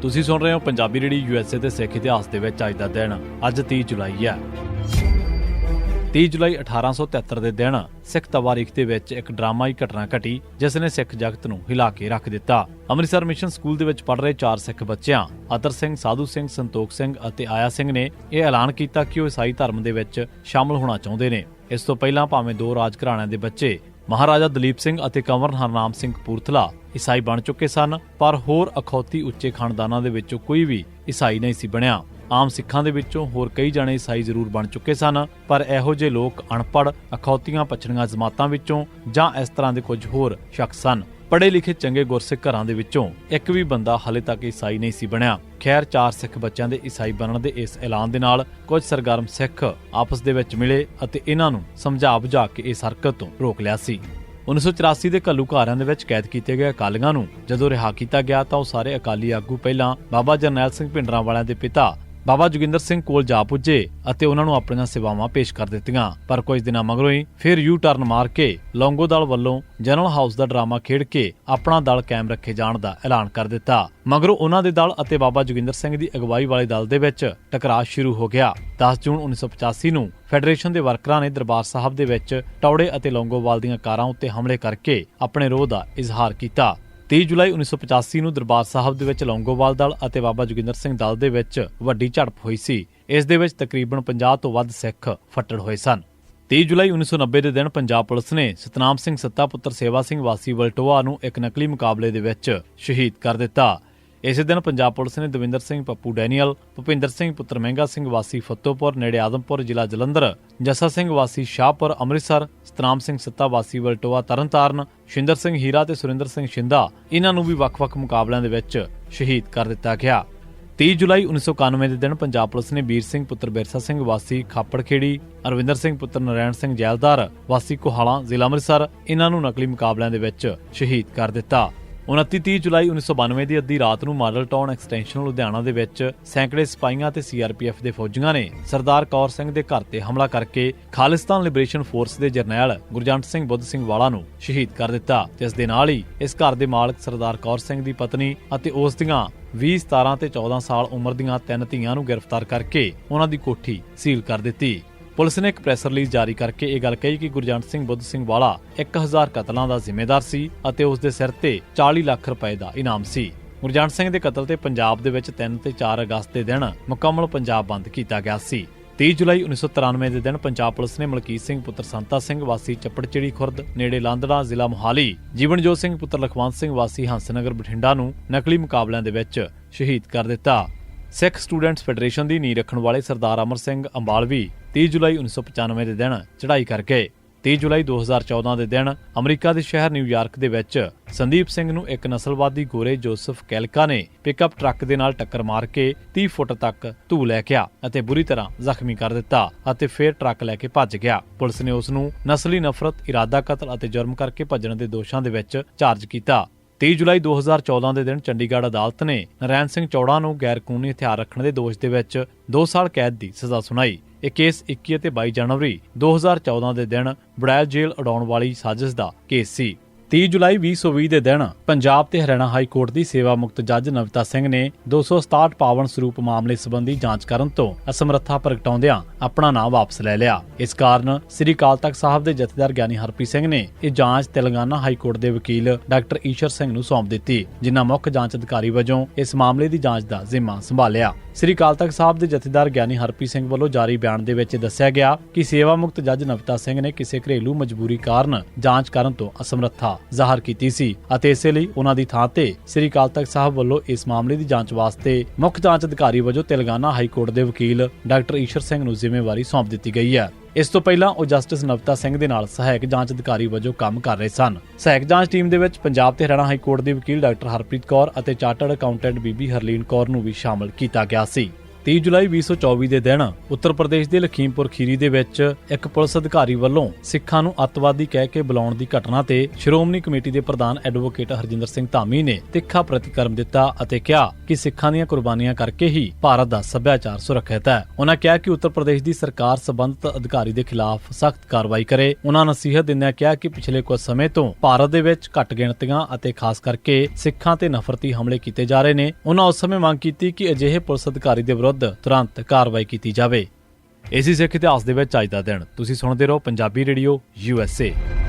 ਤੁਸੀਂ ਸੁਣ ਰਹੇ ਹੋ ਪੰਜਾਬੀ ਰੇਡੀਓ USA ਤੇ ਸਿੱਖ ਇਤਿਹਾਸ ਦੇ ਵਿੱਚ ਅੱਜ ਦਾ ਦਿਨ ਅੱਜ 30 ਜੁਲਾਈ ਹੈ। 30 ਜੁਲਾਈ 1873 ਦੇ ਦਿਨ ਸਿੱਖ ਤਵਾਰੀਖ ਦੇ ਵਿੱਚ ਇੱਕ ਡਰਾਮਾਈ ਘਟਨਾ ਘਟੀ ਜਿਸ ਨੇ ਸਿੱਖ ਜਗਤ ਨੂੰ ਹਿਲਾ ਕੇ ਰੱਖ ਦਿੱਤਾ। ਅੰਮ੍ਰਿਤਸਰ ਮਿਸ਼ਨ ਸਕੂਲ ਦੇ ਵਿੱਚ ਪੜ੍ਹ ਰਹੇ 4 ਸਿੱਖ ਬੱਚਿਆਂ ਅਤਰ ਸਿੰਘ, ਸਾਧੂ ਸਿੰਘ, ਸੰਤੋਖ ਸਿੰਘ ਅਤੇ ਆਇਆ ਸਿੰਘ ਨੇ ਇਹ ਐਲਾਨ ਕੀਤਾ ਕਿ ਉਹ ਈਸਾਈ ਧਰਮ ਦੇ ਵਿੱਚ ਸ਼ਾਮਲ ਹੋਣਾ ਚਾਹੁੰਦੇ ਨੇ। ਇਸ ਤੋਂ ਪਹਿਲਾਂ ਭਾਵੇਂ 2 ਰਾਜ ਘਰਾਣਿਆਂ ਦੇ ਬੱਚੇ ਮਹਾਰਾਜਾ ਦਲੀਪ ਸਿੰਘ ਅਤੇ ਕੰਵਰ ਹਰਨਾਮ ਸਿੰਘ ਕਪੂਰਥਲਾ ਈਸਾਈ ਬਣ ਚੁੱਕੇ ਸਨ, ਪਰ ਹੋਰ ਅਖੌਤੀ ਉੱਚੇ ਖਾਨਦਾਨਾਂ ਦੇ ਵਿੱਚੋਂ ਕੋਈ ਵੀ ਈਸਾਈ ਨਹੀਂ ਸੀ ਬਣਿਆ। ਆਮ ਸਿੱਖਾਂ ਦੇ ਵਿੱਚੋਂ ਹੋਰ ਕਈ ਜਣੇ ਈਸਾਈ ਜ਼ਰੂਰ ਬਣ ਚੁੱਕੇ ਸਨ, ਪਰ ਇਹੋ ਜਿਹੇ ਲੋਕ ਅਣਪੜ੍ਹ ਅਖੌਤੀਆਂ ਪਛੜੀਆਂ ਜਮਾਤਾਂ ਵਿੱਚੋਂ ਜਾਂ ਇਸ ਤਰ੍ਹਾਂ ਦੇ ਕੁਝ ਹੋਰ ਸ਼ਖਸ ਸਨ। ਪੜ੍ਹੇ ਲਿਖੇ ਚੰਗੇ ਗੁਰਸਿੱਖ ਘਰਾਂ ਦੇ ਵਿੱਚੋਂ ਇੱਕ ਵੀ ਬੰਦਾ ਹਾਲੇ ਤੱਕ ਈਸਾਈ ਨਹੀਂ ਸੀ ਬਣਿਆ। ਖੈਰ 4 ਸਿੱਖ ਬੱਚਿਆਂ ਦੇ ਈਸਾਈ ਬਣਨ ਦੇ ਇਸ ਐਲਾਨ ਦੇ ਨਾਲ ਕੁਝ ਸਰਗਰਮ ਸਿੱਖ ਆਪਸ ਦੇ ਵਿੱਚ ਮਿਲੇ ਅਤੇ ਇਹਨਾਂ ਨੂੰ ਸਮਝਾ ਬੁਝਾ ਕੇ ਇਸ ਹਰਕਤ ਤੋਂ ਰੋਕ ਲਿਆ ਸੀ। 1984 ਦੇ ਘੱਲੂਘਾਰਿਆਂ ਦੇ ਵਿੱਚ ਕੈਦ ਕੀਤੇ ਗਏ ਅਕਾਲੀਆਂ ਨੂੰ ਜਦੋਂ ਰਿਹਾ ਕੀਤਾ ਗਿਆ ਤਾਂ ਉਹ ਸਾਰੇ ਅਕਾਲੀ ਆਗੂ ਪਹਿਲਾਂ ਬਾਬਾ ਜਰਨੈਲ ਸਿੰਘ ਭਿੰਡਰਾਂਵਾਲਿਆਂ ਦੇ ਪਿਤਾ ਬਾਬਾ ਜੋਗਿੰਦਰ ਸਿੰਘ ਕੋਲ ਜਾ ਪੁੱਜੇ ਅਤੇ ਉਹਨਾਂ ਨੂੰ ਆਪਣੀਆਂ ਸੇਵਾਵਾਂ ਪੇਸ਼ ਕਰ ਦਿੱਤੀਆਂ। ਪਰ ਕੁਝ ਦਿਨਾਂ ਮਗਰੋਂ ਹੀ ਫਿਰ ਯੂ ਟਰਨ ਮਾਰ ਕੇ ਲੌਂਗੋ ਦਲ ਵੱਲੋਂ ਜਨਰਲ ਹਾਊਸ ਦਾ ਡਰਾਮਾ ਖੇਡ ਕੇ ਆਪਣਾ ਦਲ ਕਾਇਮ ਰੱਖੇ ਜਾਣ ਦਾ ਐਲਾਨ ਕਰ ਦਿੱਤਾ। ਮਗਰੋਂ ਉਹਨਾਂ ਦੇ ਦਲ ਅਤੇ ਬਾਬਾ ਜੋਗਿੰਦਰ ਸਿੰਘ ਦੀ ਅਗਵਾਈ ਵਾਲੇ ਦਲ ਦੇ ਵਿੱਚ ਟਕਰਾਅ ਸ਼ੁਰੂ ਹੋ ਗਿਆ। 10 ਜੂਨ 1985 ਨੂੰ ਫੈਡਰੇਸ਼ਨ ਦੇ ਵਰਕਰਾਂ ਨੇ ਦਰਬਾਰ ਸਾਹਿਬ ਦੇ ਵਿੱਚ ਟੌੜੇ ਅਤੇ ਲੌਂਗੋਵਾਲ ਦੀਆਂ ਕਾਰਾਂ ਉੱਤੇ ਹਮਲੇ ਕਰਕੇ ਆਪਣੇ ਰੋਹ ਦਾ ਇਜ਼ਹਾਰ ਕੀਤਾ। 30 ਜੁਲਾਈ 1985 ਨੂੰ ਦਰਬਾਰ ਸਾਹਿਬ ਦੇ ਵਿੱਚ ਲੌਂਗੋਵਾਲ ਦਲ ਅਤੇ ਬਾਬਾ ਜੋਗਿੰਦਰ ਸਿੰਘ ਦਲ ਦੇ ਵਿੱਚ ਵੱਡੀ ਝੜਪ ਹੋਈ ਸੀ। ਇਸ ਦੇ ਵਿੱਚ ਤਕਰੀਬਨ 50 ਤੋਂ ਵੱਧ ਸਿੱਖ ਫੱਟੜ ਹੋਏ ਸਨ। 30 ਜੁਲਾਈ 1990 ਦੇ ਦਿਨ ਪੰਜਾਬ ਪੁਲਿਸ ਨੇ ਸਤਨਾਮ ਸਿੰਘ ਸੱਤਾ ਪੁੱਤਰ ਸੇਵਾ ਸਿੰਘ ਵਾਸੀ ਵਲਟੋਆ ਨੂੰ ਇੱਕ ਨਕਲੀ ਮੁਕਾਬਲੇ ਦੇ ਵਿੱਚ ਸ਼ਹੀਦ ਕਰ ਦਿੱਤਾ। ਇਸੇ ਦਿਨ ਪੰਜਾਬ ਪੁਲਿਸ ਨੇ ਦਵਿੰਦਰ ਸਿੰਘ ਪੱਪੂ ਡੈਨੀਅਲ, ਭੁਪਿੰਦਰ ਸਿੰਘ ਪੁੱਤਰ ਮਹਿੰਗਾ ਸਿੰਘ ਵਾਸੀ ਫੱਤੋਪੁਰ ਨੇੜੇ ਆਦਮਪੁਰ ਜ਼ਿਲ੍ਹਾ ਜਲੰਧਰ, ਜੱਸਾ ਸਿੰਘ ਵਾਸੀ ਸ਼ਾਹਪੁਰ ਅੰਮ੍ਰਿਤਸਰ, ਸਤਨਾਮ ਸਿੰਘ ਸੱਤਾ ਵਾਸੀ ਵਲਟੋਆ ਤਰਨਤਾਰਨ, ਸ਼ਿੰਦਰ ਸਿੰਘ ਹੀਰਾ ਤੇ ਸੁਰਿੰਦਰ ਸਿੰਘ ਸ਼ਿੰਦਾ ਇਹਨਾਂ ਨੂੰ ਵੀ ਵੱਖ-ਵੱਖ ਮੁਕਾਬਲਿਆਂ ਦੇ ਵਿੱਚ ਸ਼ਹੀਦ ਕਰ ਦਿੱਤਾ ਗਿਆ। 30 ਜੁਲਾਈ 1991 ਦੇ ਦਿਨ ਪੰਜਾਬ ਪੁਲਿਸ ਨੇ ਵੀਰ ਸਿੰਘ ਪੁੱਤਰ ਬਿਰਸਾ ਸਿੰਘ ਵਾਸੀ ਖਾਪੜਖੇੜੀ, ਅਰਵਿੰਦਰ ਸਿੰਘ ਪੁੱਤਰ ਨਰੈਣ ਸਿੰਘ ਜੈਲਦਾਰ ਵਾਸੀ ਕੋਹਾਲਾ ਜ਼ਿਲ੍ਹਾ ਅੰਮ੍ਰਿਤਸਰ ਇਹਨਾਂ ਨੂੰ ਨਕਲੀ ਮੁਕਾਬਲਿਆਂ ਦੇ ਵਿੱਚ ਸ਼ਹੀਦ ਕਰ ਦਿੱਤਾ। 29-30 ਜੁਲਾਈ 1992 ਦੀ ਅੱਧੀ ਰਾਤ ਨੂੰ ਮਾਡਲ ਟਾਊਨ ਐਕਸਟੈਂਸ਼ਨ ਲੁਧਿਆਣਾ ਦੇ ਵਿੱਚ ਸੈਂਕੜੇ ਸਿਪਾਹੀਆਂ ਤੇ CRPF ਦੇ ਫੌਜੀਆਂ ਨੇ ਸਰਦਾਰ ਕੌਰ ਸਿੰਘ ਦੇ ਘਰ ਤੇ ਹਮਲਾ ਕਰਕੇ ਖਾਲਿਸਤਾਨ ਲਿਬਰੇਸ਼ਨ ਫੋਰਸ ਦੇ ਜਰਨੈਲ ਗੁਰਜੰਟ ਸਿੰਘ ਬੁੱਧ ਸਿੰਘ ਵਾਲਾ ਨੂੰ ਸ਼ਹੀਦ ਕਰ ਦਿੱਤਾ। ਜਿਸ ਦੇ ਨਾਲ ਹੀ ਇਸ ਘਰ ਦੇ ਮਾਲਕ ਸਰਦਾਰ ਕੌਰ ਸਿੰਘ ਦੀ ਪਤਨੀ ਅਤੇ ਉਸ ਦੀਆਂ 20, 17 ਤੇ 14 ਸਾਲ ਉਮਰ ਦੀਆਂ 3 ਧੀਆਂ ਨੂੰ ਗ੍ਰਿਫਤਾਰ ਕਰਕੇ ਉਹਨਾਂ ਦੀ ਕੋਠੀ ਸੀਲ ਕਰ ਦਿੱਤੀ। ਪੁਲਿਸ ਨੇ ਇੱਕ ਪ੍ਰੈਸ ਰਿਲੀਜ਼ ਜਾਰੀ ਕਰਕੇ ਇਹ ਗੱਲ ਕਹੀ ਕਿ ਗੁਰਜੰਟ ਸਿੰਘ ਬੁੱਧ ਸਿੰਘ ਵਾਲਾ 1000 ਕਤਲਾਂ ਦਾ ਜ਼ਿੰਮੇਦਾਰ ਸੀ ਅਤੇ ਉਸ ਦੇ ਸਿਰ ਤੇ 40 ਲੱਖ ਰੁਪਏ ਦਾ ਇਨਾਮ ਸੀ। ਗੁਰਜੰਟ ਸਿੰਘ ਦੇ ਕਤਲ ਤੇ ਪੰਜਾਬ ਦੇ ਵਿੱਚ 3 ਤੇ 4 ਅਗਸਤ ਦੇ ਦਿਨ ਮੁਕੰਮਲ ਪੰਜਾਬ ਬੰਦ ਕੀਤਾ ਗਿਆ ਸੀ। 30 ਜੁਲਾਈ 1993 ਦੇ ਦਿਨ ਪੰਜਾਬ ਪੁਲਿਸ ਨੇ ਮਲਕੀਤ ਸਿੰਘ ਪੁੱਤਰ ਸੰਤਾ ਸਿੰਘ ਵਾਸੀ ਚੱਪੜਚਿੜੀ ਖੁਰਦ ਨੇੜੇ ਲਾਂਦੜਾ ਜ਼ਿਲ੍ਹਾ ਮੋਹਾਲੀ, ਜੀਵਨਜੋਤ ਸਿੰਘ ਪੁੱਤਰ ਲਖਵੰਤ ਸਿੰਘ ਵਾਸੀ ਹੰਸਨਗਰ ਬਠਿੰਡਾ ਨੂੰ ਨਕਲੀ ਮੁਕਾਬਲਿਆਂ ਦੇ ਵਿੱਚ ਸ਼ਹੀਦ ਕਰ ਦਿੱਤਾ। ਸਿੱਖ ਸਟੂਡੈਂਟਸ ਫੈਡਰੇਸ਼ਨ ਦੀ ਨੀਂਹ ਰੱਖਣ ਵਾਲੇ ਸਰਦਾਰ ਅਮਰ ਸਿੰਘ ਅੰਬਾਲਵੀ 30 ਜੁਲਾਈ 1995 ਦੇ ਦਿਨ ਚੜ੍ਹਾਈ ਕਰ ਗਏ। 30 ਜੁਲਾਈ 2014 ਦੇ ਦਿਨ ਅਮਰੀਕਾ ਦੇ ਸ਼ਹਿਰ ਨਿਊਯਾਰਕ ਦੇ ਵਿੱਚ ਸੰਦੀਪ ਸਿੰਘ ਨੂੰ ਇੱਕ ਨਸਲਵਾਦੀ ਗੋਰੇ ਜੋਸਫ ਕੈਲਕਾ ਨੇ ਪਿਕਅਪ ਟਰੱਕ ਦੇ ਨਾਲ ਟੱਕਰ ਮਾਰ ਕੇ 30 ਫੁੱਟ ਤੱਕ ਧੂ ਲੈ ਗਿਆ ਅਤੇ ਬੁਰੀ ਤਰ੍ਹਾਂ ਜ਼ਖਮੀ ਕਰ ਦਿੱਤਾ ਅਤੇ ਫਿਰ ਟਰੱਕ ਲੈ ਕੇ ਭੱਜ ਗਿਆ। ਪੁਲਿਸ ਨੇ ਉਸ ਨੂੰ ਨਸਲੀ ਨਫ਼ਰਤ, ਇਰਾਦਾ ਕਤਲ ਅਤੇ ਜੁਰਮ ਕਰਕੇ ਭੱਜਣ ਦੇ ਦੋਸ਼ਾਂ ਦੇ ਵਿੱਚ ਚਾਰਜ ਕੀਤਾ। 30 ਜੁਲਾਈ 2014 ਦੇ ਦਿਨ ਚੰਡੀਗੜ੍ਹ ਅਦਾਲਤ ਨੇ ਨਰੈਣ ਸਿੰਘ ਚੌੜਾ ਨੂੰ ਗੈਰ ਕਾਨੂੰਨੀ ਹਥਿਆਰ ਰੱਖਣ ਦੇ ਦੋਸ਼ ਦੇ ਵਿੱਚ 2 ਸਾਲ ਕੈਦ ਦੀ ਸਜ਼ਾ ਸੁਣਾਈ। ਇਹ ਕੇਸ 21 ਅਤੇ 22 ਜਨਵਰੀ 2014 ਦੇ ਦਿਨ ਬੜੈਲ ਜੇਲ੍ਹ ਉਡਾਉਣ ਵਾਲੀ ਸਾਜ਼ਿਸ਼ ਦਾ ਕੇਸ ਸੀ। 30 ਜੁਲਾਈ 2020 ਦੇ ਦਿਨ ਪੰਜਾਬ ਤੇ ਹਰਿਆਣਾ ਹਾਈ ਕੋਰਟ ਦੀ ਸੇਵਾ ਮੁਕਤ ਜੱਜ ਨਵਿਤਾ ਸਿੰਘ ਨੇ 267 ਪਾਵਨ ਸਰੂਪ ਮਾਮਲੇ ਸੰਬੰਧੀ ਜਾਂਚ ਕਰਨ ਤੋਂ ਅਸਮਰੱਥਾ ਪ੍ਰਗਟਾਉਂਦਿਆਂ ਆਪਣਾ ਨਾਮ ਵਾਪਸ ਲੈ ਲਿਆ। ਇਸ ਕਾਰਨ ਸ੍ਰੀ ਅਕਾਲ ਤਖ਼ਤ ਸਾਹਿਬ ਦੇ ਜਥੇਦਾਰ ਗਿਆਨੀ ਹਰਪ੍ਰੀਤ ਸਿੰਘ ਨੇ ਇਹ ਜਾਂਚ ਤੇਲੰਗਾਨਾ ਹਾਈ ਕੋਰਟ ਦੇ ਵਕੀਲ ਡਾਕਟਰ ਈਸ਼ਰ ਸਿੰਘ ਨੂੰ ਸੌਂਪ ਦਿੱਤੀ, ਜਿਨ੍ਹਾਂ ਮੁੱਖ ਜਾਂਚ ਅਧਿਕਾਰੀ ਵਜੋਂ ਇਸ ਮਾਮਲੇ ਦੀ ਜਾਂਚ ਦਾ ਜ਼ਿੰਮਾ ਸੰਭਾਲਿਆ। ਸ੍ਰੀ ਅਕਾਲ ਤਖ਼ਤ ਸਾਹਿਬ ਦੇ ਜਥੇਦਾਰ ਗਿਆਨੀ ਹਰਪ੍ਰੀਤ ਸਿੰਘ ਵੱਲੋਂ ਜਾਰੀ ਬਿਆਨ ਦੇ ਵਿੱਚ ਦੱਸਿਆ ਗਿਆ ਕਿ ਸੇਵਾ ਮੁਕਤ ਜੱਜ ਨਵਿਤਾ ਸਿੰਘ ਨੇ ਕਿਸੇ ਘਰੇਲੂ ਮਜਬੂਰੀ ਕਾਰਨ ਜਾਂਚ ਕਰਨ ਤੋਂ ਅਸਮਰੱਥਾ ਜ਼ਾਹਰ ਕੀਤੀ ਸੀ ਅਤੇ ਇਸੇ ਲਈ ਉਹਨਾਂ ਦੀ ਥਾਂ ਤੇ ਸ੍ਰੀ ਅਕਾਲ ਤਖ਼ਤ ਸਾਹਿਬ ਵੱਲੋਂ ਇਸ ਮਾਮਲੇ ਦੀ ਜਾਂਚ ਵਾਸਤੇ ਮੁੱਖ ਜਾਂਚ ਅਧਿਕਾਰੀ ਵਜੋਂ ਤੇਲੰਗਾਨਾ ਹਾਈ ਕੋਰਟ ਦੇ ਵਕੀਲ ਡਾਕਟਰ ਈਸ਼ਰ ਸਿੰਘ ਨੂੰ ਜ਼ਿੰਮੇਵਾਰੀ ਸੌਂਪ ਦਿੱਤੀ ਗਈ ਹੈ। ਇਸ ਤੋਂ ਪਹਿਲਾਂ ਉਹ ਜਸਟਿਸ ਨਵਿਤਾ ਸਿੰਘ ਦੇ ਨਾਲ ਸਹਾਇਕ ਜਾਂਚ ਅਧਿਕਾਰੀ ਵਜੋਂ ਕੰਮ ਕਰ ਰਹੇ ਸਨ। ਸਹਾਇਕ ਜਾਂਚ ਟੀਮ ਦੇ ਵਿੱਚ ਪੰਜਾਬ ਤੇ ਹਰਿਆਣਾ ਹਾਈ ਕੋਰਟ ਦੇ ਵਕੀਲ ਡਾਕਟਰ ਹਰਪ੍ਰੀਤ ਕੌਰ ਅਤੇ ਚਾਰਟਰਡ ਅਕਾਊਂਟੈਂਟ ਬੀਬੀ ਹਰਲੀਨ ਕੌਰ ਨੂੰ ਵੀ ਸ਼ਾਮਲ ਕੀਤਾ ਗਿਆ ਸੀ। 30 ਜੁਲਾਈ 2024 ਦੇ ਦਿਨ ਉੱਤਰ ਪ੍ਰਦੇਸ਼ ਦੇ ਲਖੀਮਪੁਰ ਖੀਰੀ ਦੇ ਵਿੱਚ ਇੱਕ ਪੁਲਿਸ ਅਧਿਕਾਰੀ ਵੱਲੋਂ ਸਿੱਖਾਂ ਨੂੰ ਅੱਤਵਾਦੀ ਕਹਿ ਕੇ ਬੁਲਾਉਣ ਦੀ ਘਟਨਾ ਤੇ ਸ਼੍ਰੋਮਣੀ ਕਮੇਟੀ ਦੇ ਪ੍ਰਧਾਨ ਐਡਵੋਕੇਟ ਹਰਜਿੰਦਰ ਸਿੰਘ ਧਾਮੀ ਨੇ ਤਿੱਖਾ ਪ੍ਰਤੀਕਰਮ ਦਿੱਤਾ ਅਤੇ ਕਿਹਾ ਕਿ ਕਿ ਸਿੱਖਾਂ ਦੀਆਂ ਕੁਰਬਾਨੀਆਂ ਕਰਕੇ ਹੀ ਭਾਰਤ ਦਾ ਸੱਭਿਆਚਾਰ ਸੁਰੱਖਿਅਤ ਹੈ। ਉਨ੍ਹਾਂ ਕਿਹਾ ਕਿ ਉੱਤਰ ਪ੍ਰਦੇਸ਼ ਦੀ ਸਰਕਾਰ ਸਬੰਧਤ ਅਧਿਕਾਰੀ ਦੇ ਖਿਲਾਫ ਸਖਤ ਕਾਰਵਾਈ ਕਰੇ। ਉਨ੍ਹਾਂ ਨਸੀਹਤ ਦਿੰਦਿਆਂ ਕਿਹਾ ਕਿ ਪਿਛਲੇ ਕੁਝ ਸਮੇਂ ਤੋਂ ਭਾਰਤ ਦੇ ਵਿੱਚ ਘੱਟ ਗਿਣਤੀਆਂ ਅਤੇ ਖਾਸ ਕਰਕੇ ਸਿੱਖਾਂ ਤੇ ਨਫ਼ਰਤੀ ਹਮਲੇ ਕੀਤੇ ਜਾ ਰਹੇ ਨੇ। ਉਨ੍ਹਾਂ ਉਸ ਸਮੇਂ ਮੰਗ ਕੀਤੀ ਕਿ ਅਜਿਹੇ ਪੁਲਿਸ ਅਧਿਕਾਰੀ ਦੇ ਵਿਰੁੱਧ ਤੁਰੰਤ ਕਾਰਵਾਈ ਕੀਤੀ ਜਾਵੇ। ਇਸੇ ਸਿੱਖ ਇਤਿਹਾਸ ਦੇ ਵਿੱਚ ਅੱਜ ਦਾ ਦਿਨ। ਤੁਸੀਂ ਸੁਣਦੇ ਰਹੋ ਪੰਜਾਬੀ ਰੇਡੀਓ USA।